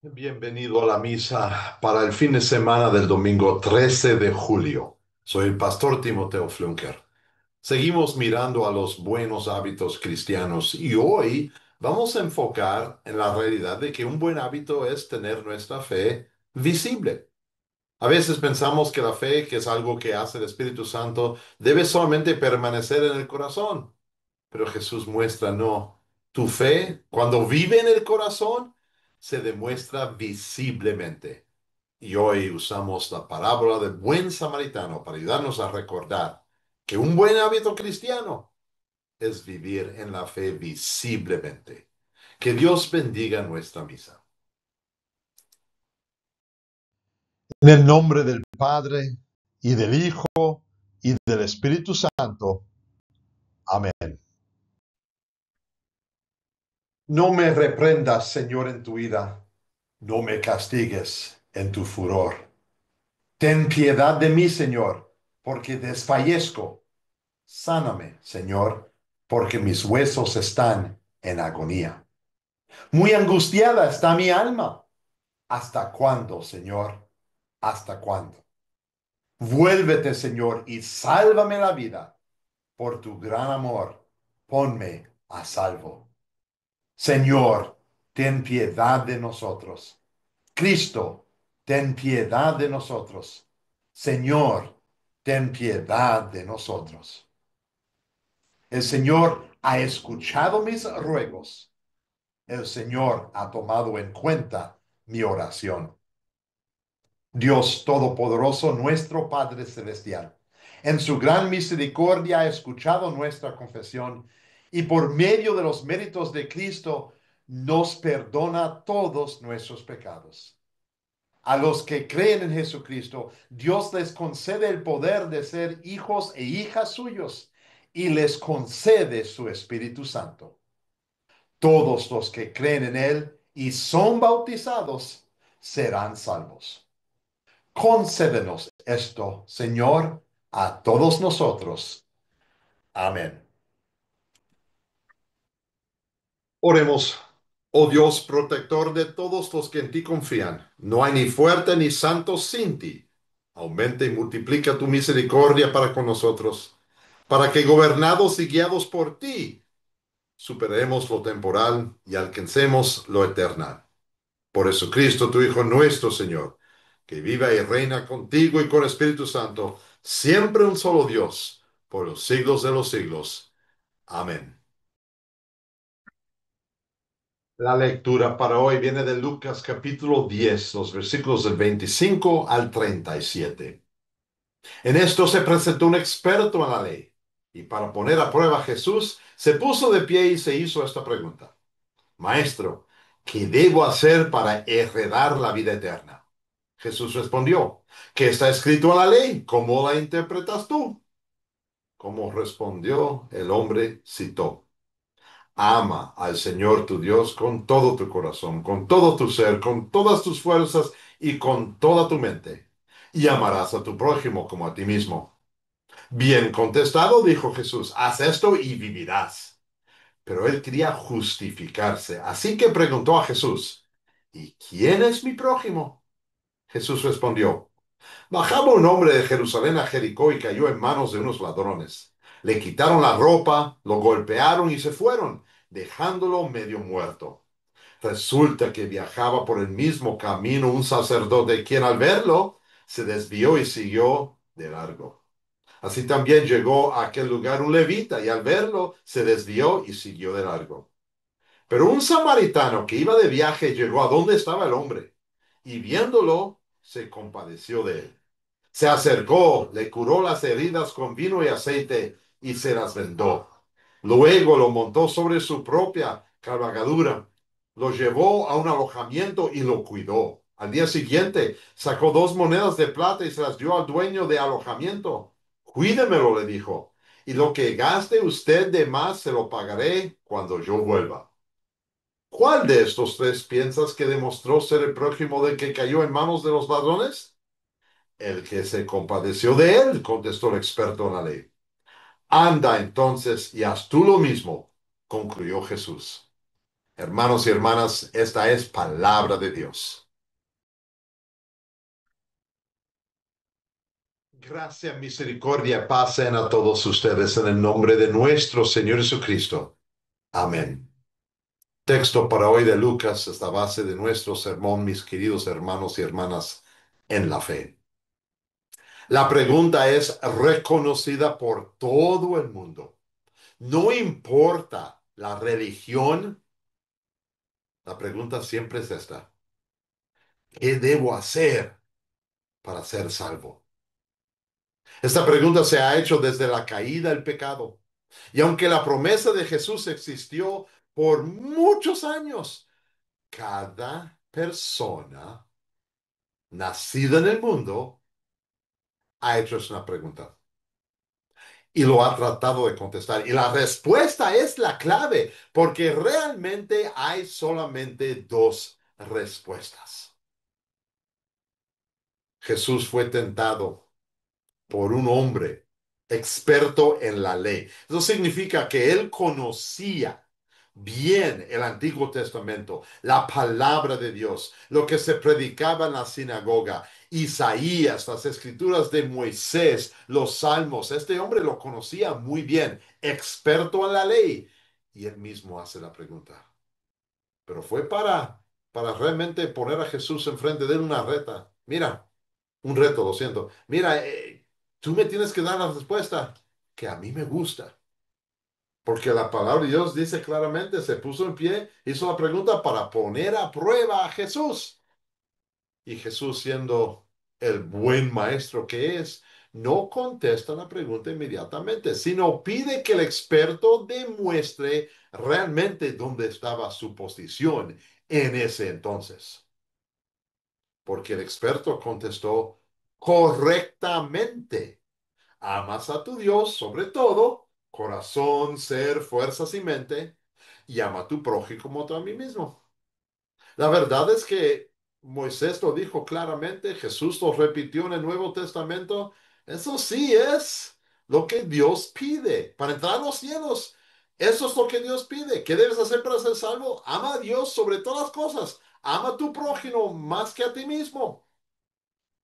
Bienvenido a la misa para el fin de semana del domingo 13 de julio. Soy el pastor Timoteo Flunker. Seguimos mirando a los buenos hábitos cristianos y hoy vamos a enfocar en la realidad de que un buen hábito es tener nuestra fe visible. A veces pensamos que la fe, que es algo que hace el Espíritu Santo, debe solamente permanecer en el corazón. Pero Jesús muestra, no, tu fe, cuando vive en el corazón, se demuestra visiblemente. Y hoy usamos la parábola del buen samaritano para ayudarnos a recordar que un buen hábito cristiano es vivir en la fe visiblemente. Que Dios bendiga nuestra misa. En el nombre del Padre, y del Hijo, y del Espíritu Santo. Amén. No me reprendas, Señor, en tu ira. No me castigues en tu furor. Ten piedad de mí, Señor, porque desfallezco. Sáname, Señor, porque mis huesos están en agonía. Muy angustiada está mi alma. ¿Hasta cuándo, Señor? ¿Hasta cuándo? Vuélvete, Señor, y sálvame la vida. Por tu gran amor, ponme a salvo. Señor, ten piedad de nosotros. Cristo, ten piedad de nosotros. Señor, ten piedad de nosotros. El Señor ha escuchado mis ruegos. El Señor ha tomado en cuenta mi oración. Dios Todopoderoso, nuestro Padre Celestial, en su gran misericordia ha escuchado nuestra confesión y por medio de los méritos de Cristo nos perdona todos nuestros pecados. A los que creen en Jesucristo, Dios les concede el poder de ser hijos e hijas suyos y les concede su Espíritu Santo. Todos los que creen en Él y son bautizados serán salvos. Concédenos esto, Señor, a todos nosotros. Amén. Oremos. Oh Dios, protector de todos los que en ti confían, no hay ni fuerte ni santo sin ti. Aumenta y multiplica tu misericordia para con nosotros, para que gobernados y guiados por ti, superemos lo temporal y alcancemos lo eterno. Por Jesucristo, tu Hijo nuestro Señor, que viva y reina contigo y con el Espíritu Santo, siempre un solo Dios, por los siglos de los siglos. Amén. La lectura para hoy viene de Lucas capítulo 10, los versículos del 25 al 37. En esto se presentó un experto en la ley, y para poner a prueba a Jesús, se puso de pie y se hizo esta pregunta. Maestro, ¿qué debo hacer para heredar la vida eterna? Jesús respondió, ¿qué está escrito en la ley? ¿Cómo la interpretas tú? Como respondió el hombre, citó. Ama al Señor tu Dios con todo tu corazón, con todo tu ser, con todas tus fuerzas y con toda tu mente. Y amarás a tu prójimo como a ti mismo. Bien contestado, dijo Jesús, haz esto y vivirás. Pero él quería justificarse, así que preguntó a Jesús, ¿y quién es mi prójimo? Jesús respondió, bajaba un hombre de Jerusalén a Jericó y cayó en manos de unos ladrones. Le quitaron la ropa, lo golpearon y se fueron, dejándolo medio muerto. Resulta que viajaba por el mismo camino un sacerdote, quien al verlo se desvió y siguió de largo. Así también llegó a aquel lugar un levita y al verlo se desvió y siguió de largo. Pero un samaritano que iba de viaje llegó a donde estaba el hombre y viéndolo se compadeció de él. Se acercó, le curó las heridas con vino y aceite y se las vendó. Luego lo montó sobre su propia cabalgadura, lo llevó a un alojamiento y lo cuidó. Al día siguiente sacó 2 monedas de plata y se las dio al dueño de alojamiento. Cuídemelo, le dijo, y lo que gaste usted de más se lo pagaré cuando yo vuelva. ¿Cuál de estos tres piensas que demostró ser el prójimo del que cayó en manos de los ladrones? El que se compadeció de él, contestó el experto en la ley. Anda entonces y haz tú lo mismo, concluyó Jesús. Hermanos y hermanas, esta es palabra de Dios. Gracia, misericordia, pasen a todos ustedes en el nombre de nuestro Señor Jesucristo. Amén. Texto para hoy de Lucas, esta base de nuestro sermón, mis queridos hermanos y hermanas en la fe. La pregunta es reconocida por todo el mundo. No importa la religión, la pregunta siempre es esta: ¿qué debo hacer para ser salvo? Esta pregunta se ha hecho desde la caída del pecado. Y aunque la promesa de Jesús existió por muchos años, cada persona nacida en el mundo ha hecho esa pregunta y lo ha tratado de contestar. Y la respuesta es la clave, porque realmente hay solamente dos respuestas. Jesús fue tentado por un hombre experto en la ley. Eso significa que él conocía bien el Antiguo Testamento, la palabra de Dios, lo que se predicaba en la sinagoga, Isaías, las escrituras de Moisés, los salmos. Este hombre lo conocía muy bien, experto en la ley. Y él mismo hace la pregunta. Pero fue para realmente poner a Jesús enfrente de él una reta. Mira, un reto, lo siento. Mira, tú me tienes que dar la respuesta que a mí me gusta. Porque la palabra de Dios dice claramente, se puso en pie, hizo la pregunta para poner a prueba a Jesús. Y Jesús, siendo el buen maestro que es, no contesta la pregunta inmediatamente, sino pide que el experto demuestre realmente dónde estaba su posición en ese entonces. Porque el experto contestó correctamente. Amas a tu Dios sobre todo, corazón, ser, fuerzas y mente, y ama a tu prójimo como tú a mí mismo. La verdad es que Moisés lo dijo claramente, Jesús lo repitió en el Nuevo Testamento. Eso sí es lo que Dios pide para entrar a los cielos. Eso es lo que Dios pide. ¿Qué debes hacer para ser salvo? Ama a Dios sobre todas las cosas. Ama a tu prójimo más que a ti mismo.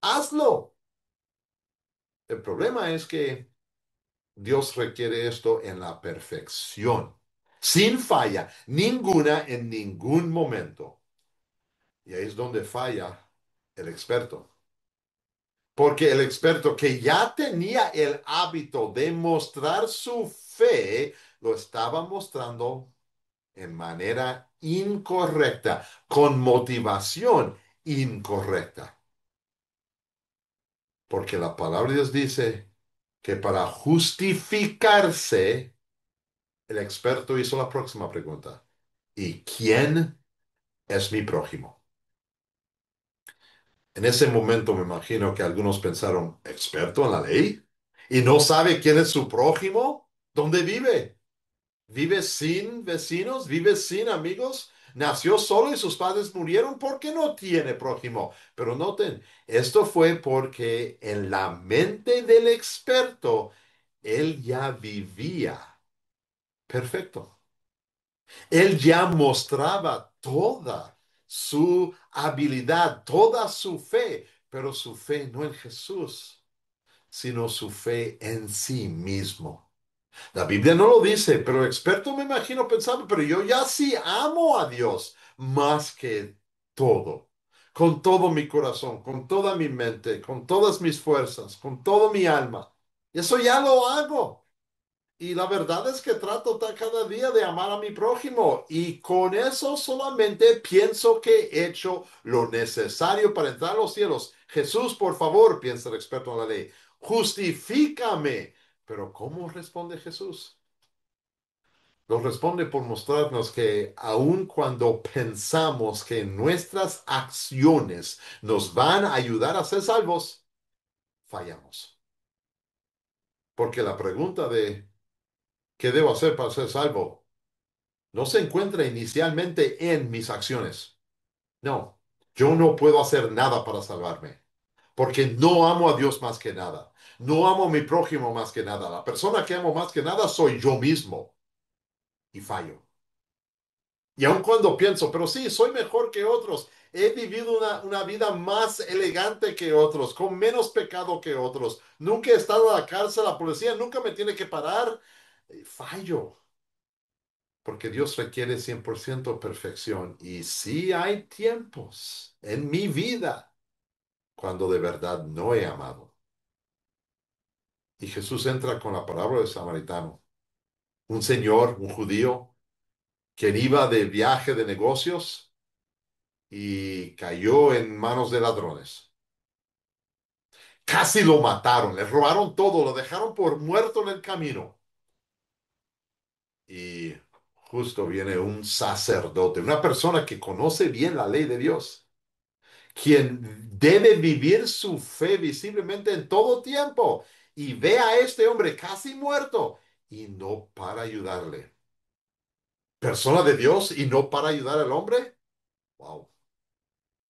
Hazlo. El problema es que Dios requiere esto en la perfección, sin falla, ninguna en ningún momento. Y ahí es donde falla el experto. Porque el experto que ya tenía el hábito de mostrar su fe, lo estaba mostrando en manera incorrecta, con motivación incorrecta. Porque la palabra de Dios dice que para justificarse, el experto hizo la próxima pregunta. ¿Y quién es mi prójimo? En ese momento me imagino que algunos pensaron, ¿experto en la ley? ¿Y no sabe quién es su prójimo? ¿Dónde vive? ¿Vive sin vecinos? ¿Vive sin amigos? ¿Nació solo y sus padres murieron? ¿Por qué no tiene prójimo? Pero noten, esto fue porque en la mente del experto, él ya vivía perfecto. Él ya mostraba toda su habilidad, toda su fe, pero su fe no en Jesús, sino su fe en sí mismo. La Biblia no lo dice, pero el experto me imagino pensando, pero yo ya sí amo a Dios más que todo, con todo mi corazón, con toda mi mente, con todas mis fuerzas, con todo mi alma. Eso ya lo hago. Y la verdad es que trato cada día de amar a mi prójimo y con eso solamente pienso que he hecho lo necesario para entrar a los cielos. Jesús, por favor, piensa el experto en la ley, justifícame. Pero ¿cómo responde Jesús? Lo responde por mostrarnos que aun cuando pensamos que nuestras acciones nos van a ayudar a ser salvos, fallamos. Porque la pregunta de ¿qué debo hacer para ser salvo? No se encuentra inicialmente en mis acciones. No, yo no puedo hacer nada para salvarme, porque no amo a Dios más que nada. No amo a mi prójimo más que nada. La persona que amo más que nada soy yo mismo y fallo. Y aun cuando pienso, pero sí, soy mejor que otros, he vivido una vida más elegante que otros, con menos pecado que otros, nunca he estado a la cárcel, la policía nunca me tiene que parar, fallo, porque Dios requiere 100% perfección. Y sí hay tiempos en mi vida cuando de verdad no he amado. Y Jesús entra con la parábola del samaritano, un señor, un judío, quien iba de viaje de negocios y cayó en manos de ladrones. Casi lo mataron, le robaron todo, lo dejaron por muerto en el camino. Y justo viene un sacerdote, una persona que conoce bien la ley de Dios, quien debe vivir su fe visiblemente en todo tiempo, y ve a este hombre casi muerto y no para ayudarle. Persona de Dios y no para ayudar al hombre. Wow.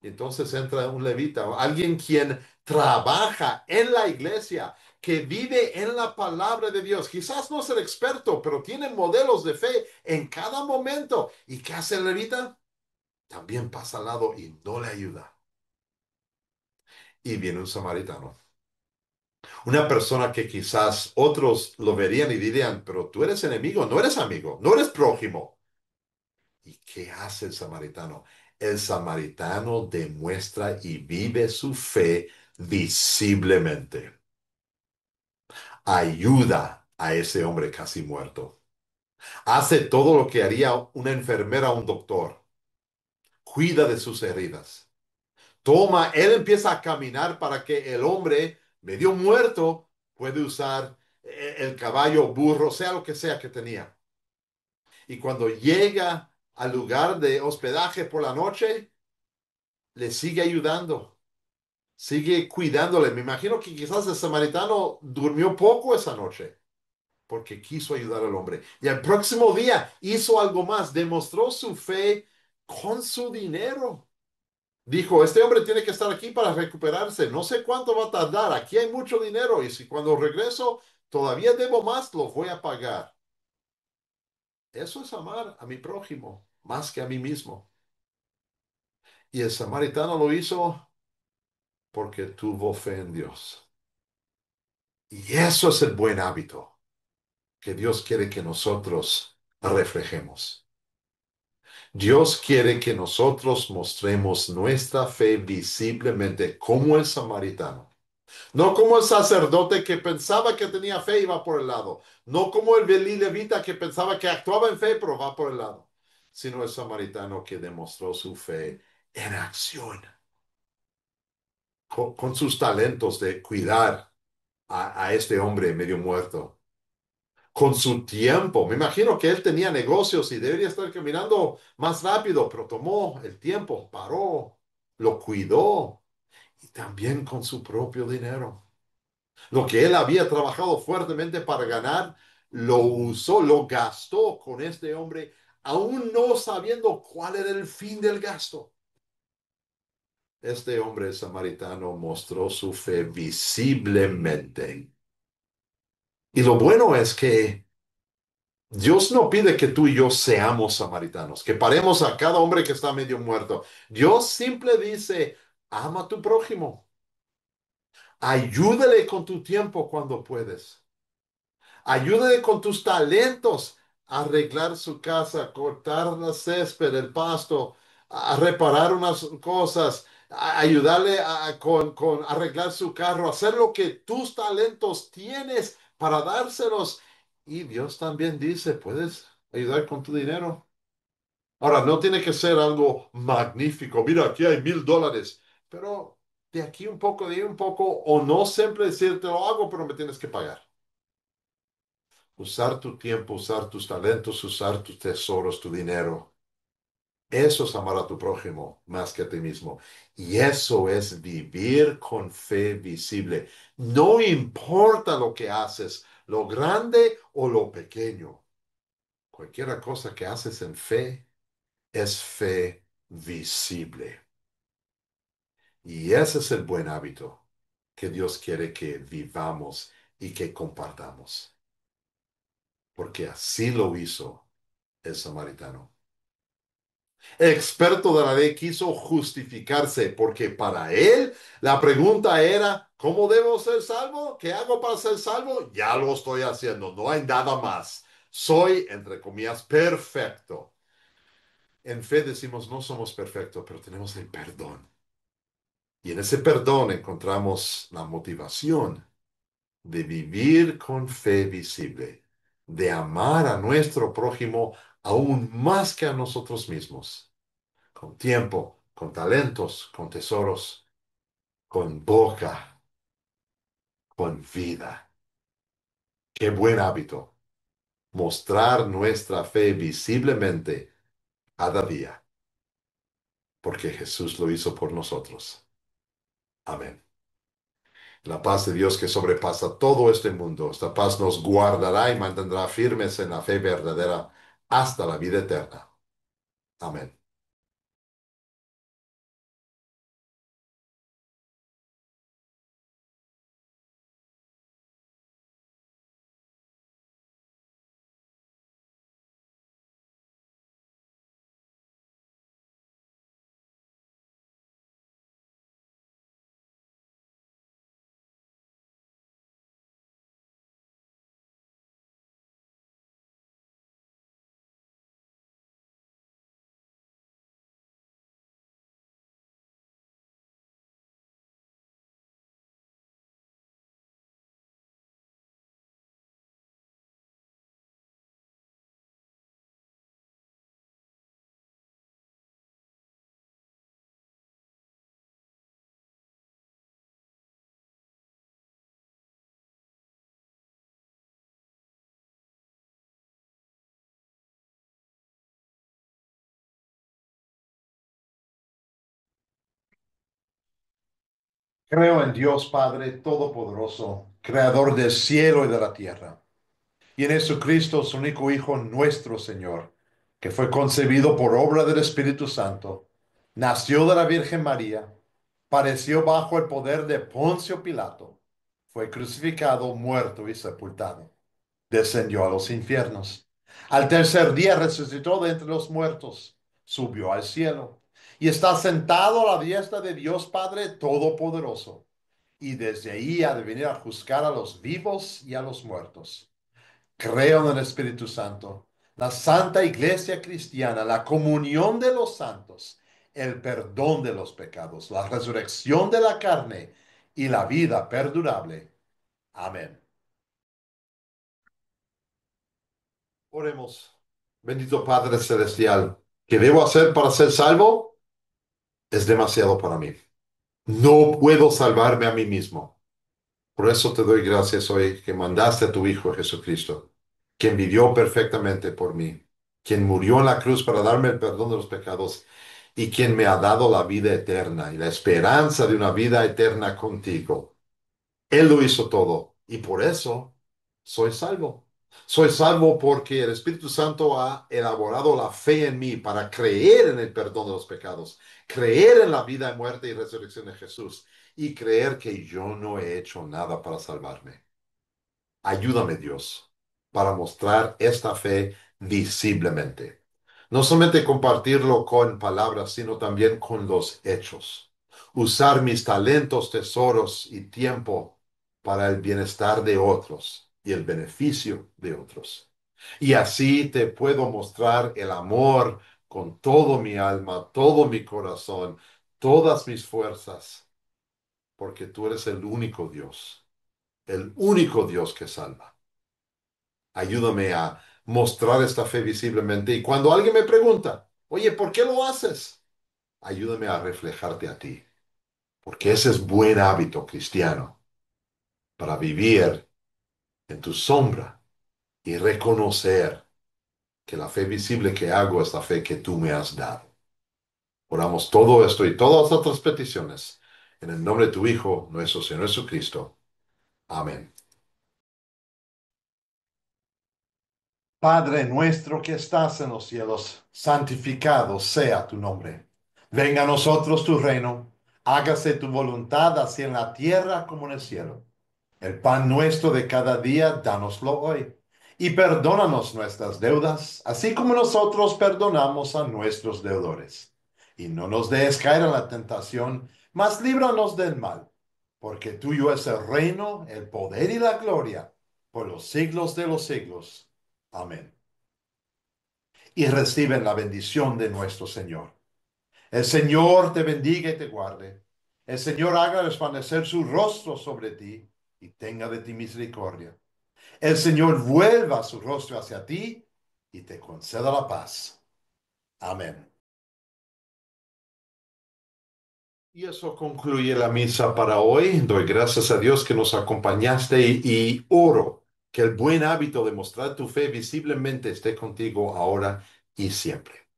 Y entonces entra un levita, alguien quien trabaja en la iglesia, que vive en la palabra de Dios. Quizás no es el experto, pero tiene modelos de fe en cada momento. ¿Y qué hace el levita? También pasa al lado y no le ayuda. Y viene un samaritano, una persona que quizás otros lo verían y dirían, pero tú eres enemigo, no eres amigo, no eres prójimo. ¿Y qué hace el samaritano? El samaritano demuestra y vive su fe visiblemente. Ayuda a ese hombre casi muerto. Hace todo lo que haría una enfermera o un doctor. Cuida de sus heridas. Él empieza a caminar para que el hombre medio muerto puede usar el caballo, burro, sea lo que sea que tenía. Y cuando llega al lugar de hospedaje por la noche, le sigue ayudando, sigue cuidándole. Me imagino que quizás el samaritano durmió poco esa noche porque quiso ayudar al hombre. Y el próximo día hizo algo más, demostró su fe con su dinero. Dijo, este hombre tiene que estar aquí para recuperarse. No sé cuánto va a tardar. Aquí hay mucho dinero y si cuando regreso todavía debo más, lo voy a pagar. Eso es amar a mi prójimo más que a mí mismo. Y el samaritano lo hizo porque tuvo fe en Dios. Y eso es el buen hábito que Dios quiere que nosotros reflejemos. Dios quiere que nosotros mostremos nuestra fe visiblemente como el samaritano. No como el sacerdote que pensaba que tenía fe y va por el lado. No como el levita que pensaba que actuaba en fe pero va por el lado. Sino el samaritano que demostró su fe en acción. Con sus talentos de cuidar a este hombre medio muerto, con su tiempo. Me imagino que él tenía negocios y debería estar caminando más rápido, pero tomó el tiempo, paró, lo cuidó y también con su propio dinero. Lo que él había trabajado fuertemente para ganar, lo usó, lo gastó con este hombre, aún no sabiendo cuál era el fin del gasto. Este hombre samaritano mostró su fe visiblemente. Y lo bueno es que Dios no pide que tú y yo seamos samaritanos, que paremos a cada hombre que está medio muerto. Dios simple dice, ama a tu prójimo, ayúdale con tu tiempo cuando puedes, ayúdale con tus talentos a arreglar su casa, cortar la césped, el pasto, a reparar unas cosas, a ayudarle con arreglar su carro, hacer lo que tus talentos tienes para dárselos. Y Dios también dice, puedes ayudar con tu dinero. Ahora, no tiene que ser algo magnífico. Mira, aquí hay $1,000, pero de aquí un poco, de ahí un poco, o no siempre decirte lo hago, pero me tienes que pagar. Usar tu tiempo, usar tus talentos, usar tus tesoros, tu dinero. Eso es amar a tu prójimo más que a ti mismo. Y eso es vivir con fe visible. No importa lo que haces, lo grande o lo pequeño. Cualquier cosa que haces en fe es fe visible. Y ese es el buen hábito que Dios quiere que vivamos y que compartamos. Porque así lo hizo el samaritano. El experto de la ley quiso justificarse porque para él la pregunta era, ¿cómo debo ser salvo? ¿Qué hago para ser salvo? Ya lo estoy haciendo, no hay nada más. Soy, entre comillas, perfecto. En fe decimos, no somos perfectos, pero tenemos el perdón. Y en ese perdón encontramos la motivación de vivir con fe visible, de amar a nuestro prójimo aún más que a nosotros mismos, con tiempo, con talentos, con tesoros, con boca, con vida. Qué buen hábito, mostrar nuestra fe visiblemente cada día, porque Jesús lo hizo por nosotros. Amén. La paz de Dios que sobrepasa todo este mundo, esta paz nos guardará y mantendrá firmes en la fe verdadera hasta la vida eterna. Amén. Creo en Dios Padre Todopoderoso, Creador del cielo y de la tierra, y en Jesucristo, su único Hijo, nuestro Señor, que fue concebido por obra del Espíritu Santo, nació de la Virgen María, padeció bajo el poder de Poncio Pilato, fue crucificado, muerto y sepultado, descendió a los infiernos. Al tercer día resucitó de entre los muertos, subió al cielo y está sentado a la diestra de Dios Padre Todopoderoso. Y desde ahí ha de venir a juzgar a los vivos y a los muertos. Creo en el Espíritu Santo, la Santa Iglesia Cristiana, la comunión de los santos, el perdón de los pecados, la resurrección de la carne y la vida perdurable. Amén. Oremos. Bendito Padre Celestial, ¿qué debo hacer para ser salvo? Es demasiado para mí. No puedo salvarme a mí mismo. Por eso te doy gracias hoy que mandaste a tu Hijo Jesucristo, quien vivió perfectamente por mí, quien murió en la cruz para darme el perdón de los pecados y quien me ha dado la vida eterna y la esperanza de una vida eterna contigo. Él lo hizo todo y por eso soy salvo. Soy salvo porque el Espíritu Santo ha elaborado la fe en mí para creer en el perdón de los pecados, creer en la vida, muerte y resurrección de Jesús y creer que yo no he hecho nada para salvarme. Ayúdame, Dios, para mostrar esta fe visiblemente. No solamente compartirlo con palabras, sino también con los hechos. Usar mis talentos, tesoros y tiempo para el bienestar de otros y el beneficio de otros. Y así te puedo mostrar el amor con todo mi alma, todo mi corazón, todas mis fuerzas, porque tú eres el único Dios que salva. Ayúdame a mostrar esta fe visiblemente. Y cuando alguien me pregunta, oye, ¿por qué lo haces? Ayúdame a reflejarte a ti, porque ese es buen hábito cristiano para vivir en tu sombra y reconocer que la fe visible que hago es la fe que tú me has dado. Oramos todo esto y todas las otras peticiones en el nombre de tu Hijo, nuestro Señor Jesucristo. Amén. Padre nuestro que estás en los cielos, santificado sea tu nombre. Venga a nosotros tu reino, hágase tu voluntad así en la tierra como en el cielo. El pan nuestro de cada día, dánoslo hoy. Y perdónanos nuestras deudas, así como nosotros perdonamos a nuestros deudores. Y no nos dejes caer en la tentación, mas líbranos del mal, porque tuyo es el reino, el poder y la gloria, por los siglos de los siglos. Amén. Y reciben la bendición de nuestro Señor. El Señor te bendiga y te guarde. El Señor haga resplandecer su rostro sobre ti y tenga de ti misericordia. El Señor vuelva su rostro hacia ti y te conceda la paz. Amén. Y eso concluye la misa para hoy. Doy gracias a Dios que nos acompañaste y oro que el buen hábito de mostrar tu fe visiblemente esté contigo ahora y siempre.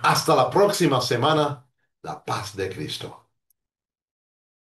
Hasta la próxima semana. La paz de Cristo.